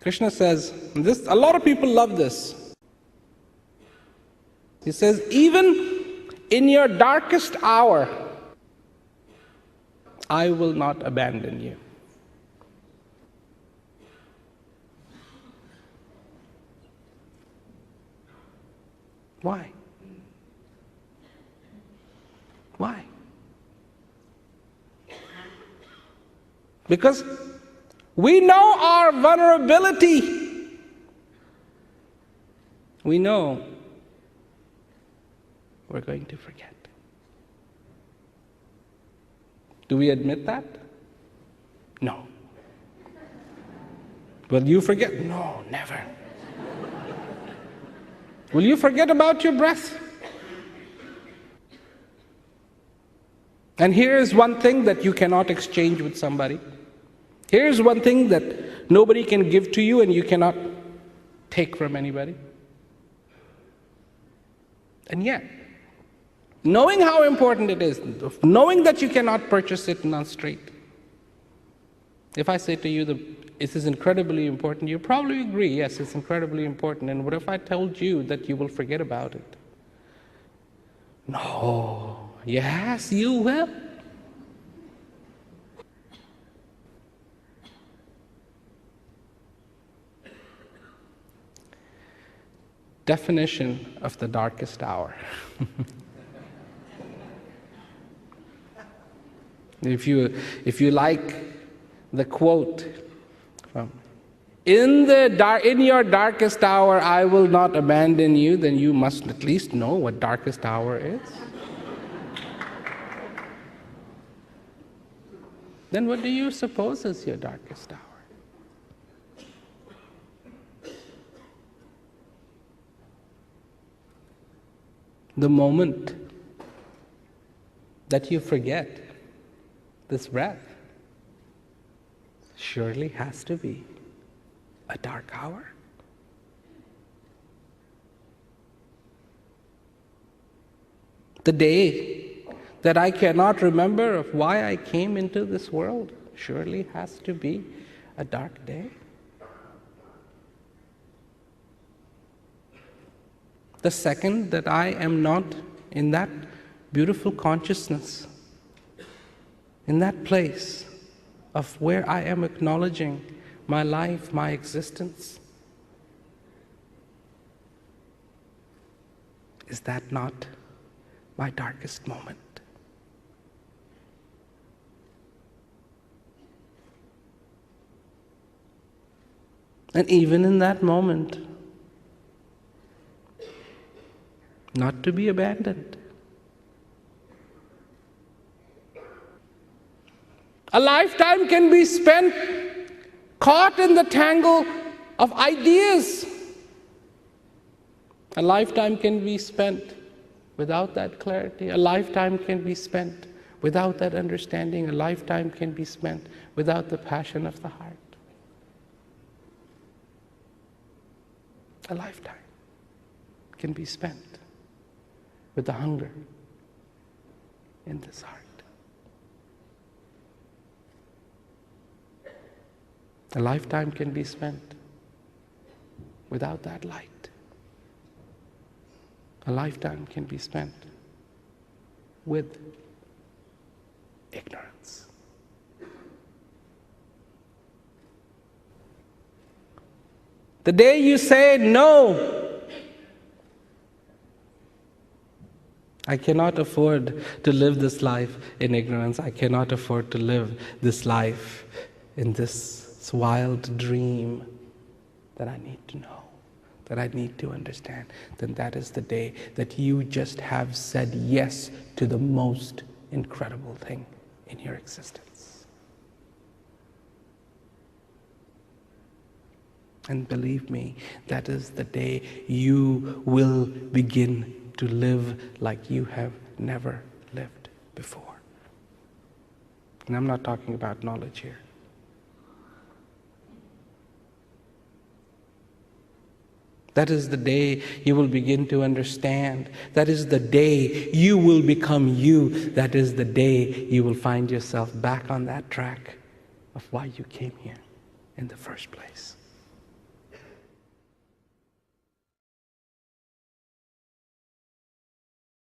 Krishna says, this, a lot of people love this. He says, even in your darkest hour, I will not abandon you. Why? Why? Because we know our vulnerability. We know we're going to forget. Do we admit that? No. Will you forget? No, never. Will you forget about your breath? And here is one thing that you cannot exchange with somebody. Here's one thing that nobody can give to you and you cannot take from anybody. And yet, knowing how important it is, knowing that you cannot purchase it on the street, if I say to you that this is incredibly important, you probably agree, yes, it's incredibly important. And what if I told you that you will forget about it? No. Yes, you will. Definition of the darkest hour. If you like the quote from in your darkest hour I will not abandon you, then you must at least know what darkest hour is. Then what do you suppose is your darkest hour? The moment that you forget this breath surely has to be a dark hour. The day that I cannot remember of why I came into this world surely has to be a dark day. The second that I am not in that beautiful consciousness, in that place of where I am acknowledging my life, my existence, is that not my darkest moment? And even in that moment, not to be abandoned. A lifetime can be spent caught in the tangle of ideas. A lifetime can be spent without that clarity. A lifetime can be spent without that understanding. A lifetime can be spent without the passion of the heart. A lifetime can be spent with the hunger in this heart. A lifetime can be spent without that light. A lifetime can be spent with ignorance. The day you say, no, I cannot afford to live this life in ignorance. I cannot afford to live this life in this wild dream that I need to know, that I need to understand. Then that is the day that you just have said yes to the most incredible thing in your existence. And believe me, that is the day you will begin to live like you have never lived before. And I'm not talking about knowledge here. That is the day you will begin to understand. That is the day you will become you. That is the day you will find yourself back on that track of why you came here in the first place.